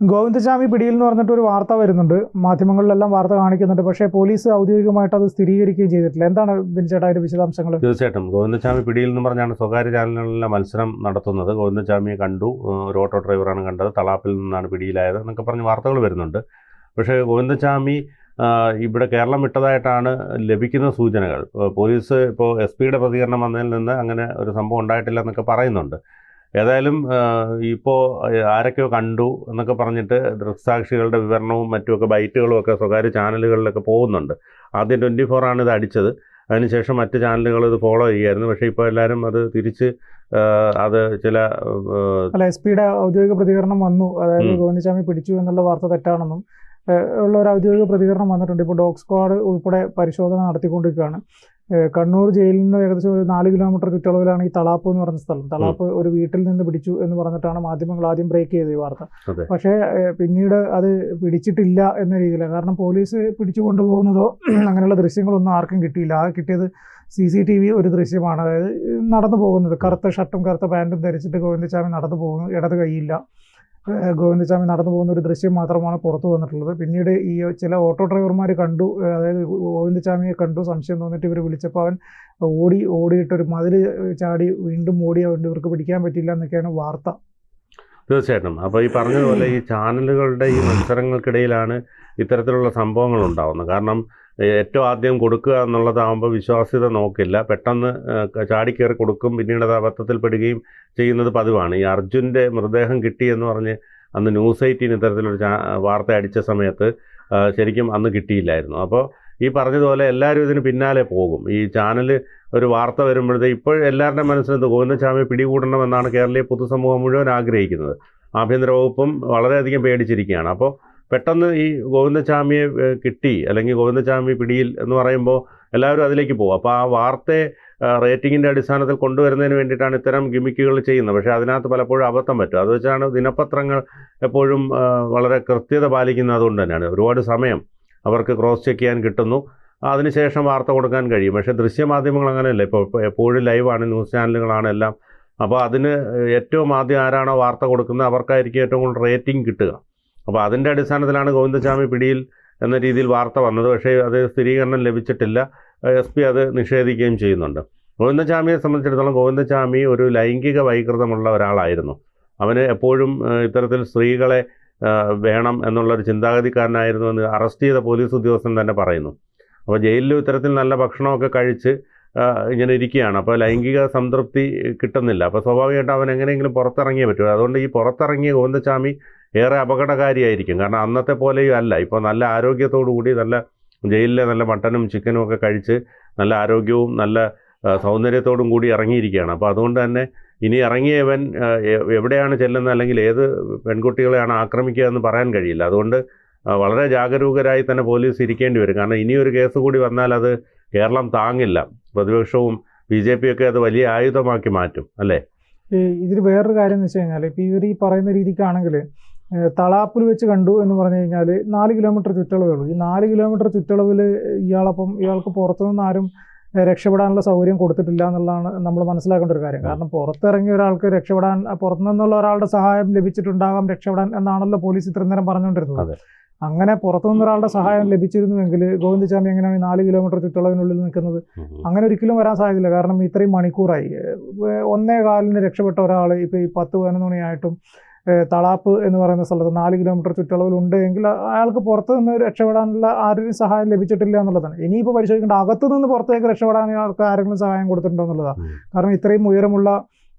ഗോവിന്ദചാമി പിടിയിൽ എന്ന് പറഞ്ഞിട്ട് ഒരു വാർത്ത വരുന്നുണ്ട്, മാധ്യമങ്ങളിലെല്ലാം വാർത്ത കാണിക്കുന്നുണ്ട്. പക്ഷേ പോലീസ് ഔദ്യോഗികമായിട്ട് അത് സ്ഥിരീകരിക്കുകയും ചെയ്തിട്ടില്ല. എന്താണ് ബിൻചേട്ടാ അതിന്റെ വിശദാംശങ്ങൾ? തീർച്ചയായിട്ടും ഗോവിന്ദചാമി പിടിയിൽ എന്ന് പറഞ്ഞാണ് സ്വകാര്യ ചാനലുകളിലെ മത്സരം നടത്തുന്നത്. ഗോവിന്ദചാമിയെ കണ്ടു, ഒരു ഓട്ടോ ഡ്രൈവറാണ് കണ്ടത്, തളാപ്പിൽ നിന്നാണ് പിടിയിലായത് എന്നൊക്കെ പറഞ്ഞ് വാർത്തകൾ വരുന്നുണ്ട്. പക്ഷേ ഗോവിന്ദചാമി ഇവിടെ കേരളം വിട്ടതായിട്ടാണ് ലഭിക്കുന്ന സൂചനകൾ. പോലീസ് ഇപ്പോൾ SP-യുടെ പ്രതികരണം വന്നതിൽ നിന്ന് അങ്ങനെ ഒരു സംഭവം ഉണ്ടായിട്ടില്ല എന്നൊക്കെ പറയുന്നുണ്ട്. ഏതായാലും ഇപ്പോൾ ആരൊക്കെയോ കണ്ടു എന്നൊക്കെ പറഞ്ഞിട്ട് ദൃക്സാക്ഷികളുടെ വിവരണവും മറ്റുമൊക്കെ ബൈറ്റുകളും ഒക്കെ സ്വകാര്യ ചാനലുകളിലൊക്കെ പോകുന്നുണ്ട്. ആദ്യം 24 ആണ് ഇത് അടിച്ചത്, അതിനുശേഷം മറ്റ് ചാനലുകൾ ഇത് ഫോളോ ചെയ്യുമായിരുന്നു. പക്ഷേ ഇപ്പോൾ എല്ലാവരും അത് തിരിച്ച് അത് ചില SP-യുടെ ഔദ്യോഗിക പ്രതികരണം വന്നു, അതായത് ഗോവിന്ദചാമി പിടിച്ചു എന്നുള്ള വാർത്ത തെറ്റാണെന്നും ഉള്ള ഒരു ഔദ്യോഗിക പ്രതികരണം വന്നിട്ടുണ്ട്. ഇപ്പോൾ ഡോഗ് സ്ക്വാഡ് ഉൾപ്പെടെ പരിശോധന നടത്തിക്കൊണ്ടിരിക്കുകയാണ്. കണ്ണൂർ ജയിലിൽ നിന്ന് ഏകദേശം ഒരു 4 കിലോമീറ്റർ ചുറ്റളവിലാണ് ഈ തളാപ്പ് എന്ന് പറഞ്ഞ സ്ഥലം. തളാപ്പ് ഒരു വീട്ടിൽ നിന്ന് പിടിച്ചു എന്ന് പറഞ്ഞിട്ടാണ് മാധ്യമങ്ങൾ ആദ്യം ബ്രേക്ക് ചെയ്തത് ഈ വാർത്ത. പക്ഷേ പിന്നീട് അത് പിടിച്ചിട്ടില്ല എന്ന രീതിയിലാണ്. കാരണം പോലീസ് പിടിച്ചു കൊണ്ടുപോകുന്നതോ അങ്ങനെയുള്ള ദൃശ്യങ്ങളൊന്നും ആർക്കും കിട്ടിയില്ല. ആ കിട്ടിയത് CCTV ഒരു ദൃശ്യമാണ്. അതായത് നടന്നു പോകുന്നത്, കറുത്ത ഷർട്ടും കറുത്ത പാൻറ്റും ധരിച്ചിട്ട് ഗോവിന്ദചാമി നടന്നു പോകുന്നു, ഇടത് കൈയില്ല, ഗോവിന്ദചാമി നടന്നു പോകുന്ന ഒരു ദൃശ്യം മാത്രമാണ് പുറത്തു വന്നിട്ടുള്ളത്. പിന്നീട് ഈ ചില ഓട്ടോ ഡ്രൈവർമാർ കണ്ടു, അതായത് ഗോവിന്ദചാമിയെ കണ്ടു, സംശയം തോന്നിയിട്ട് ഇവർ വിളിച്ചപ്പോൾ അവൻ ഓടിയിട്ടൊരു മതിൽ ചാടി വീണ്ടും ഓടി, അവൻ്റെ ഇവർക്ക് പിടിക്കാൻ പറ്റില്ല എന്നൊക്കെയാണ് വാർത്ത. തീർച്ചയായിട്ടും. അപ്പോൾ ഈ പറഞ്ഞതുപോലെ ഈ ചാനലുകളുടെ ഈ മത്സരങ്ങൾക്കിടയിലാണ് ഇത്തരത്തിലുള്ള സംഭവങ്ങൾ ഉണ്ടാകുന്നത്. കാരണം ഏറ്റവും ആദ്യം കൊടുക്കുക എന്നുള്ളതാകുമ്പോൾ വിശ്വാസ്യത നോക്കില്ല, പെട്ടെന്ന് ചാടിക്കയറി കൊടുക്കും, പിന്നീട് അത് അബദ്ധത്തിൽ പെടുകയും ചെയ്യുന്നത് പതിവാണ്. ഈ അർജുൻ്റെ മൃതദേഹം കിട്ടിയെന്ന് പറഞ്ഞ് അന്ന് ന്യൂസ് 18 ഇത്തരത്തിലൊരു വാർത്ത അടിച്ച സമയത്ത് ശരിക്കും അന്ന് കിട്ടിയില്ലായിരുന്നു. അപ്പോൾ ഈ പറഞ്ഞതുപോലെ എല്ലാവരും ഇതിന് പിന്നാലെ പോകും. ഈ ചാനൽ ഒരു വാർത്ത വരുമ്പോഴത്തേക്ക് ഇപ്പോൾ എല്ലാവരുടെയും മനസ്സിലെന്ത് ഗോവിന്ദചാമിയെ പിടികൂടണമെന്നാണ് കേരളീയ പൊതുസമൂഹം മുഴുവൻ ആഗ്രഹിക്കുന്നത്. ആഭ്യന്തര വകുപ്പും വളരെയധികം പേടിച്ചിരിക്കുകയാണ്. അപ്പോൾ പെട്ടെന്ന് ഈ ഗോവിന്ദചാമിയെ കിട്ടി അല്ലെങ്കിൽ ഗോവിന്ദചാമി പിടിയിൽ എന്ന് പറയുമ്പോൾ എല്ലാവരും അതിലേക്ക് പോകും. അപ്പോൾ ആ വാർത്തയെ റേറ്റിങ്ങിൻ്റെ അടിസ്ഥാനത്തിൽ കൊണ്ടുവരുന്നതിന് വേണ്ടിയിട്ടാണ് ഇത്തരം ഗിമിക്കുകൾ ചെയ്യുന്നത്. പക്ഷേ അതിനകത്ത് പലപ്പോഴും അബദ്ധം പറ്റും. അത് വെച്ചാണ് ദിനപത്രങ്ങൾ എപ്പോഴും വളരെ കൃത്യത പാലിക്കുന്നത്. അതുകൊണ്ട് തന്നെയാണ് ഒരുപാട് സമയം അവർക്ക് ക്രോസ് ചെക്ക് ചെയ്യാൻ കിട്ടുന്നു, അതിനുശേഷം വാർത്ത കൊടുക്കാൻ കഴിയും. പക്ഷേ ദൃശ്യമാധ്യമങ്ങൾ അങ്ങനെയല്ല, ഇപ്പോൾ എപ്പോഴും ലൈവാണ്, ന്യൂസ് ചാനലുകളാണ് എല്ലാം. അപ്പോൾ അതിന് ഏറ്റവും ആദ്യം ആരാണോ വാർത്ത കൊടുക്കുന്നത് അവർക്കായിരിക്കും ഏറ്റവും കൂടുതൽ റേറ്റിംഗ് കിട്ടുക. അപ്പോൾ അതിൻ്റെ അടിസ്ഥാനത്തിലാണ് ഗോവിന്ദചാമി പിടിയിൽ എന്ന രീതിയിൽ വാർത്ത വന്നത്. പക്ഷേ അത് സ്ഥിരീകരണം ലഭിച്ചിട്ടില്ല. SP അത് നിഷേധിക്കുകയും ചെയ്യുന്നുണ്ട്. ഗോവിന്ദചാമിയെ സംബന്ധിച്ചിടത്തോളം ഗോവിന്ദചാമി ഒരു ലൈംഗിക വൈകൃതമുള്ള ഒരാളായിരുന്നു. അവന് എപ്പോഴും ഇത്തരത്തിൽ സ്ത്രീകളെ വേണം എന്നുള്ളൊരു ചിന്താഗതിക്കാരനായിരുന്നു എന്ന് അറസ്റ്റ് ചെയ്ത പോലീസ് ഉദ്യോഗസ്ഥൻ തന്നെ പറയുന്നു. അപ്പോൾ ജയിലിലും ഇത്തരത്തിൽ നല്ല ഭക്ഷണമൊക്കെ കഴിച്ച് ഇങ്ങനെ ഇരിക്കുകയാണ്. അപ്പോൾ ലൈംഗിക സംതൃപ്തി കിട്ടുന്നില്ല. അപ്പോൾ സ്വാഭാവികമായിട്ട് അവൻ എങ്ങനെയെങ്കിലും പുറത്തിറങ്ങിയേ പറ്റും. അതുകൊണ്ട് ഈ പുറത്തിറങ്ങിയ ഗോവിന്ദചാമി ഏറെ അപകടകാരിയായിരിക്കും. കാരണം അന്നത്തെ പോലെയും അല്ല, ഇപ്പോൾ നല്ല ആരോഗ്യത്തോടു കൂടി നല്ല ജയിലിലെ നല്ല മട്ടനും ചിക്കനും ഒക്കെ കഴിച്ച് നല്ല ആരോഗ്യവും നല്ല സൗന്ദര്യത്തോടും കൂടി ഇറങ്ങിയിരിക്കുകയാണ്. അപ്പോൾ അതുകൊണ്ട് തന്നെ ഇനി ഇറങ്ങിയവൻ എവിടെയാണ് ചെല്ലുന്നത് അല്ലെങ്കിൽ ഏത് പെൺകുട്ടികളെയാണ് ആക്രമിക്കുക എന്ന് പറയാൻ കഴിയില്ല. അതുകൊണ്ട് വളരെ ജാഗരൂകരായി തന്നെ പോലീസ് ഇരിക്കേണ്ടി വരും. കാരണം ഇനിയൊരു കേസ് കൂടി വന്നാൽ അത് കേരളം താങ്ങില്ല. പ്രതിപക്ഷവും BJP ഒക്കെ അത് വലിയ ആയുധമാക്കി മാറ്റും, അല്ലേ? ഇതിൽ വേറൊരു കാര്യം എന്ന് വെച്ച് കഴിഞ്ഞാൽ, ഇപ്പോൾ ഇവർ ഈ പറയുന്ന രീതിക്കാണെങ്കിൽ തളാപ്പിൽ വെച്ച് കണ്ടു എന്ന് പറഞ്ഞു കഴിഞ്ഞാൽ 4 കിലോമീറ്റർ ചുറ്റളവേ ഉള്ളൂ. ഈ 4 കിലോമീറ്റർ ചുറ്റളവിൽ ഇയാൾക്ക് പുറത്തുനിന്ന് ആരും രക്ഷപ്പെടാനുള്ള സൗകര്യം കൊടുത്തിട്ടില്ല എന്നുള്ളതാണ് നമ്മൾ മനസ്സിലാക്കേണ്ട ഒരു കാര്യം. കാരണം പുറത്തിറങ്ങിയ ഒരാൾക്ക് രക്ഷപ്പെടാൻ, പുറത്തുനിന്നുള്ള ഒരാളുടെ സഹായം ലഭിച്ചിട്ടുണ്ടാകാം രക്ഷപ്പെടാൻ എന്നാണല്ലോ പോലീസ് ഇത്രയും നേരം പറഞ്ഞുകൊണ്ടിരുന്നത്. അങ്ങനെ പുറത്തുനിന്ന് ഒരാളുടെ സഹായം ലഭിച്ചിരുന്നുവെങ്കിൽ ഗോവിന്ദചാമി എങ്ങനെയാണ് 4 കിലോമീറ്റർ ചുറ്റളവിനുള്ളിൽ നിൽക്കുന്നത്? അങ്ങനെ ഒരിക്കലും വരാൻ സാധ്യതയില്ല. കാരണം ഇത്രയും മണിക്കൂറായി 1:15 രക്ഷപ്പെട്ട ഒരാൾ ഇപ്പോൾ ഈ 10-11 മണിയായിട്ടും തളാപ്പ് എന്ന് പറയുന്ന സ്ഥലത്ത് 4 കിലോമീറ്റർ ചുറ്റളവിലുണ്ട് എങ്കിൽ അയാൾക്ക് പുറത്തു നിന്ന് രക്ഷപ്പെടാനുള്ള ആരും സഹായം ലഭിച്ചിട്ടില്ല എന്നുള്ളതാണ്. ഇനിയിപ്പോൾ പരിശോധിക്കേണ്ട അകത്തു നിന്ന് പുറത്തേക്ക് രക്ഷപ്പെടാൻ അയാൾക്ക് ആരെങ്കിലും സഹായം കൊടുത്തിട്ടുണ്ടോ എന്നുള്ളതാണ്. കാരണം ഇത്രയും ഉയരമുള്ള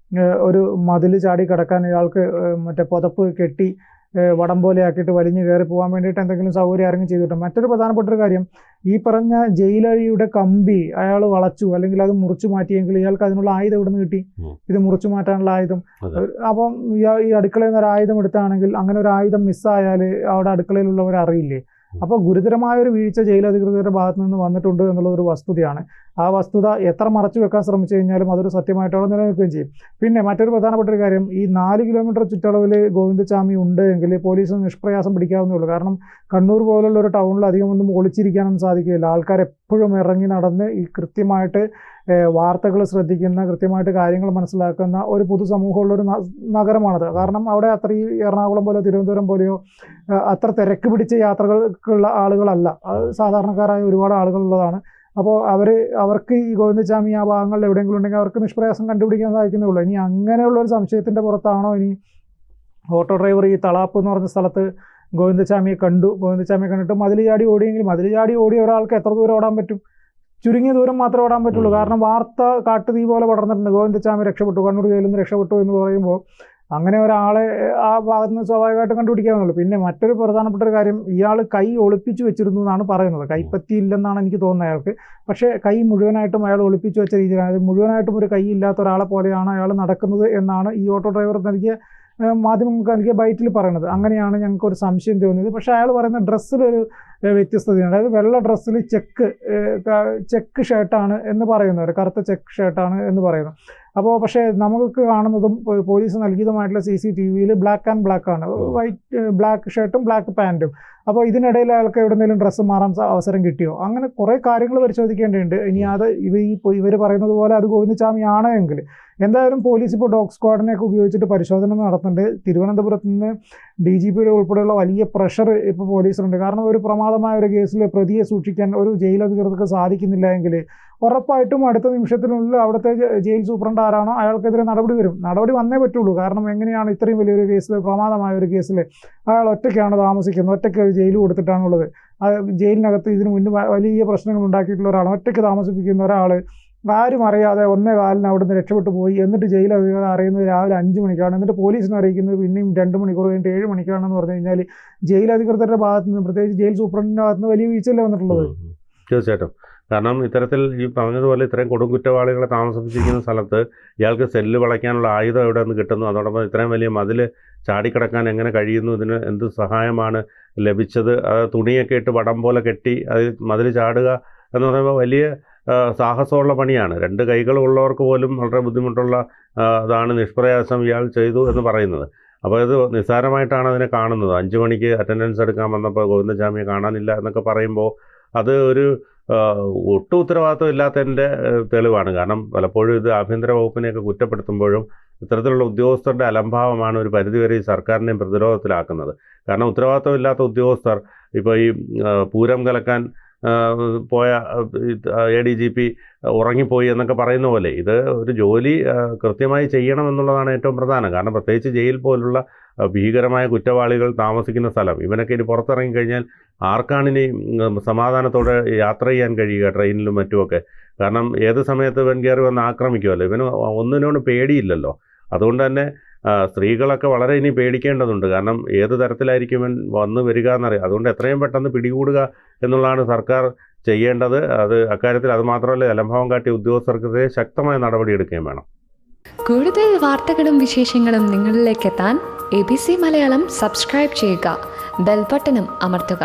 ഒരു മതിൽ ചാടി കിടക്കാൻ ഇയാൾക്ക് മറ്റേ പുതപ്പ് കെട്ടി വടം പോലെ ആക്കിയിട്ട് വലിഞ്ഞു കയറി പോകാൻ വേണ്ടിയിട്ട് എന്തെങ്കിലും സൗകര്യം ആരെങ്കിലും ചെയ്തിട്ടുണ്ട്. മറ്റൊരു പ്രധാനപ്പെട്ട ഒരു കാര്യം, ഈ പറഞ്ഞ ജയിലഴിയുടെ കമ്പി അയാൾ വളച്ചു അല്ലെങ്കിൽ അത് മുറിച്ചു മാറ്റിയെങ്കിൽ ഇയാൾക്ക് അതിനുള്ള ആയുധം ഇവിടെ നിന്ന് കിട്ടി? ഇത് മുറിച്ചു മാറ്റാനുള്ള ആയുധം. അപ്പം ഈ അടുക്കളയിൽ നിന്ന് ഒരു ആയുധം എടുത്താണെങ്കിൽ അങ്ങനെ ഒരു ആയുധം മിസ്സായാൽ അവിടെ അടുക്കളയിലുള്ളവർ അറിയില്ലേ? അപ്പോൾ ഗുരുതരമായ ഒരു വീഴ്ച ജയിലധികൃതരുടെ ഭാഗത്തു നിന്ന് വന്നിട്ടുണ്ട് എന്നുള്ളതൊരു വസ്തുതയാണ്. ആ വസ്തുത എത്ര മറച്ചു വെക്കാൻ ശ്രമിച്ചു കഴിഞ്ഞാലും അതൊരു സത്യമായിട്ട് അവിടെ നിലനിൽക്കുകയും ചെയ്യും. പിന്നെ മറ്റൊരു പ്രധാനപ്പെട്ട ഒരു കാര്യം, ഈ 4 കിലോമീറ്റർ ചുറ്റളവിൽ ഗോവിന്ദച്ചാമി ഉണ്ട് എങ്കിൽ പോലീസിന് നിഷ്പ്രയാസം പിടിക്കാവുന്നേ ഉള്ളൂ. കാരണം കണ്ണൂർ പോലുള്ള ഒരു ടൗണിൽ അധികമൊന്നും ഒളിച്ചിരിക്കാനൊന്നും സാധിക്കില്ല. ആൾക്കാർ എപ്പോഴും ഇറങ്ങി നടന്ന് ഈ കൃത്യമായിട്ട് വാർത്തകൾ ശ്രദ്ധിക്കുന്ന, കൃത്യമായിട്ട് കാര്യങ്ങൾ മനസ്സിലാക്കുന്ന ഒരു പൊതുസമൂഹമുള്ളൊരു നഗരമാണത്. കാരണം അവിടെ അത്രയും എറണാകുളം പോലെയോ തിരുവനന്തപുരം പോലെയോ അത്ര തിരക്ക് പിടിച്ച യാത്രകൾക്കുള്ള ആളുകളല്ല, സാധാരണക്കാരായ ഒരുപാട് ആളുകളുള്ളതാണ്. അപ്പോൾ അവർക്ക് ഈ ഗോവിന്ദച്ചാമി ആ ഭാഗങ്ങളിൽ എവിടെയെങ്കിലും ഉണ്ടെങ്കിൽ അവർക്ക് നിഷ്പ്രയാസം കണ്ടുപിടിക്കാൻ സാധിക്കുന്നേ ഉള്ളൂ. ഇനി അങ്ങനെയുള്ള ഒരു സംശയത്തിൻ്റെ പുറത്താണോ ഇനി ഓട്ടോ ഡ്രൈവർ ഈ തളാപ്പ് എന്ന് പറഞ്ഞ സ്ഥലത്ത് ഗോവിന്ദച്ചാമിയെ കണ്ടിട്ട് മതിൽ ചാടി ഓടിയെങ്കിൽ മതിൽ ചാടി ഓടിയ ഒരാൾക്ക് എത്ര ദൂരം ഓടാൻ പറ്റും? ചുരുങ്ങിയ ദൂരം മാത്രമേ ഓടാൻ പറ്റുള്ളൂ. കാരണം വാർത്ത കാട്ടുതീ പോലെ പടർന്നിട്ടുണ്ട്, ഗോവിന്ദച്ചാമി രക്ഷപ്പെട്ടു, കണ്ണൂർ ജയിലിൽ നിന്ന് രക്ഷപ്പെട്ടു എന്ന് പറയുമ്പോൾ അങ്ങനെ ഒരാളെ ആ ഭാഗത്ത് നിന്ന് സ്വാഭാവികമായിട്ടും കണ്ടുപിടിക്കാവുന്നുള്ളൂ. പിന്നെ മറ്റൊരു പ്രധാനപ്പെട്ട ഒരു കാര്യം, ഇയാൾ കൈ ഒളിപ്പിച്ചു വെച്ചിരുന്നു എന്നാണ് പറയുന്നത്. കൈപ്പത്തി ഇല്ലെന്നാണ് എനിക്ക് തോന്നുന്നത് അയാൾക്ക്. പക്ഷേ കൈ മുഴുവനായിട്ടും അയാൾ ഒളിപ്പിച്ചു വെച്ച രീതിയിലാണ്, മുഴുവനായിട്ടും ഒരു കൈ ഇല്ലാത്ത ഒരാളെ പോലെയാണ് അയാൾ നടക്കുന്നത് എന്നാണ് ഈ ഓട്ടോ ഡ്രൈവർ നൽകിയ മാധ്യമങ്ങൾക്ക് നൽകിയ ബൈറ്റിൽ പറയുന്നത്. അങ്ങനെയാണ് ഞങ്ങൾക്കൊരു സംശയം തോന്നിയത്. പക്ഷേ അയാൾ പറയുന്ന ഡ്രസ്സിലൊരു വ്യത്യസ്തതയുണ്ട്. അതായത് വെള്ള ഡ്രസ്സിൽ ചെക്ക് ഷർട്ടാണ് എന്ന് പറയുന്നത്, ഒരു കറുത്ത ചെക്ക് ഷർട്ടാണ് എന്ന് പറയുന്നു. അപ്പോൾ പക്ഷേ നമുക്ക് കാണുന്നതും പോലീസ് നൽകിയതുമായിട്ടുള്ള CCTVയിൽ ബ്ലാക്ക് ആൻഡ് ബ്ലാക്ക് ആണ്, ബ്ലാക്ക് ഷർട്ടും ബ്ലാക്ക് പാൻറ്റും. അപ്പോൾ ഇതിനിടയിൽ അയാൾക്ക് എവിടെയെങ്കിലും ഡ്രസ്സ് മാറാൻ അവസരം കിട്ടിയോ? അങ്ങനെ കുറേ കാര്യങ്ങൾ പരിശോധിക്കേണ്ടതുണ്ട്. ഇനി അത് ഇവർ പറയുന്നത് പോലെ അത് ഗോവിന്ദച്ചാമി ആണ് എങ്കിൽ എന്തായാലും പോലീസ് ഇപ്പോൾ ഡോഗ് സ്ക്വാഡിനെയൊക്കെ ഉപയോഗിച്ചിട്ട് പരിശോധന നടത്തുന്നുണ്ട്. തിരുവനന്തപുരത്ത് നിന്ന് DGPയുടെ ഉൾപ്പെടെയുള്ള വലിയ പ്രഷർ ഇപ്പോൾ പോലീസിനുണ്ട്. കാരണം ഒരു പ്രമാദമായ ഒരു കേസിൽ പ്രതിയെ സൂക്ഷിക്കാൻ ഒരു ജയിൽ അധികൃതർക്ക് സാധിക്കുന്നില്ല എങ്കിൽ ഉറപ്പായിട്ടും അടുത്ത നിമിഷത്തിനുള്ളിൽ അവിടുത്തെ ജയിൽ സൂപ്രണ്ട് ആരാണോ അയാൾക്കെതിരെ നടപടി വന്നേ പറ്റുള്ളൂ. കാരണം എങ്ങനെയാണ് ഇത്രയും വലിയൊരു കേസിൽ, പ്രമാദമായ ഒരു കേസിൽ അയാൾ ഒറ്റയ്ക്കാണ് താമസിക്കുന്നത്, ഒറ്റയ്ക്ക് ഒരു ജയിൽ കൊടുത്തിട്ടാണുള്ളത്. ജയിലിനകത്ത് ഇതിനു മുന്നേ വലിയ പ്രശ്നങ്ങൾ ഉണ്ടാക്കിയിട്ടുള്ള ഒരാൾ, ഒറ്റയ്ക്ക് താമസിപ്പിക്കുന്ന ഒരാൾ ആരും അറിയാതെ 1:15 അവിടുന്ന് രക്ഷപ്പെട്ടു പോയി. എന്നിട്ട് ജയിൽ അധികൃതർ അറിയുന്നത് രാവിലെ 5 മണിക്കാണ്. എന്നിട്ട് പോലീസിനെ അറിയിക്കുന്നത് പിന്നെയും 2 മണിക്കൂർ കഴിഞ്ഞിട്ട് 7 മണിക്കാണെന്ന് പറഞ്ഞു കഴിഞ്ഞാൽ ജയിൽ അധികൃതരുടെ ഭാഗത്ത് നിന്ന്, പ്രത്യേകിച്ച് ജയിൽ സൂപ്രണ്ടിൻ്റെ ഭാഗത്ത് നിന്ന് വലിയ വീഴ്ചയല്ലേ വന്നിട്ടുള്ളത്? തീർച്ചയായിട്ടും. കാരണം ഇത്തരത്തിൽ ഈ പറഞ്ഞതുപോലെ ഇത്രയും കൊടുങ്കുറ്റവാളികളെ താമസിപ്പിച്ചിരിക്കുന്ന സ്ഥലത്ത് ഇയാൾക്ക് സെല്ല് വളയ്ക്കാനുള്ള ആയുധം എവിടെ നിന്ന് കിട്ടുന്നു? അതോടൊപ്പം ഇത്രയും വലിയ മതിൽ ചാടിക്കിടക്കാൻ എങ്ങനെ കഴിയുന്നു? ഇതിന് എന്ത് സഹായമാണ് ലഭിച്ചത്? അത് തുണിയൊക്കെ ഇട്ട് വടം പോലെ കെട്ടി അത് മതിൽ ചാടുക എന്ന് പറയുമ്പോൾ വലിയ സാഹസമുള്ള പണിയാണ്. 2 കൈകളുള്ളവർക്ക് പോലും വളരെ ബുദ്ധിമുട്ടുള്ള അതാണ് നിഷ്പ്രയാസം ഇയാൾ ചെയ്തു എന്ന് പറയുന്നത്. അപ്പോൾ ഇത് നിസ്സാരമായിട്ടാണ് അതിനെ കാണുന്നത്. 5 മണിക്ക് അറ്റൻഡൻസ് എടുക്കാൻ വന്നപ്പോൾ ഗോവിന്ദച്ചാമിയെ കാണാനില്ല എന്നൊക്കെ പറയുമ്പോൾ അത് ഒരു ഒട്ടും ഉത്തരവാദിത്വം ഇല്ലാത്തതിൻ്റെ തെളിവാണ്. കാരണം പലപ്പോഴും ഇത് ആഭ്യന്തര വകുപ്പിനെയൊക്കെ കുറ്റപ്പെടുത്തുമ്പോഴും ഇത്തരത്തിലുള്ള ഉദ്യോഗസ്ഥരുടെ അലംഭാവമാണ് ഒരു പരിധിവരെ ഈ സർക്കാരിനെയും പ്രതിരോധത്തിലാക്കുന്നത്. കാരണം ഉത്തരവാദിത്വമില്ലാത്ത ഉദ്യോഗസ്ഥർ ഇപ്പോൾ ഈ പൂരം കലക്കാൻ പോയ ADGP ഉറങ്ങിപ്പോയി എന്നൊക്കെ പറയുന്ന പോലെ ഇത് ഒരു ജോലി കൃത്യമായി ചെയ്യണം എന്നുള്ളതാണ് ഏറ്റവും പ്രധാനം. കാരണം പ്രത്യേകിച്ച് ജയിൽ പോലുള്ള ഭീകരമായ കുറ്റവാളികൾ താമസിക്കുന്ന സ്ഥലം, ഇവനൊക്കെ ഇനി പുറത്തിറങ്ങി കഴിഞ്ഞാൽ ആർക്കാണിനി സമാധാനത്തോടെ യാത്ര ചെയ്യാൻ കഴിയുക ട്രെയിനിലും മറ്റുമൊക്കെ? കാരണം ഏത് സമയത്ത് ഇവൻ കയറി വന്ന് ആക്രമിക്കുമല്ലോ. ഇവന് ഒന്നിനോട് പേടിയില്ലല്ലോ. അതുകൊണ്ട് തന്നെ സ്ത്രീകളൊക്കെ വളരെ ഇനി പേടിക്കേണ്ടതുണ്ട്. കാരണം ഏത് തരത്തിലായിരിക്കും ഇവൻ വന്നു വരിക എന്നറിയാം. അതുകൊണ്ട് എത്രയും പെട്ടെന്ന് പിടികൂടുക എന്നുള്ളതാണ് സർക്കാർ ചെയ്യേണ്ടത്. അത് അക്കാര്യത്തിൽ അത് മാത്രമല്ല, അലംഭാവം കാട്ടിയ ഉദ്യോഗസ്ഥർക്കെതിരെ ശക്തമായ നടപടിയെടുക്കുകയും വേണം. കൂടുതൽ വാർത്തകളും വിശേഷങ്ങളും നിങ്ങളിലേക്ക് എത്താൻ ABC മലയാളം സബ്സ്ക്രൈബ് ചെയ്യുക, ബെൽ ബട്ടണും അമർത്തുക.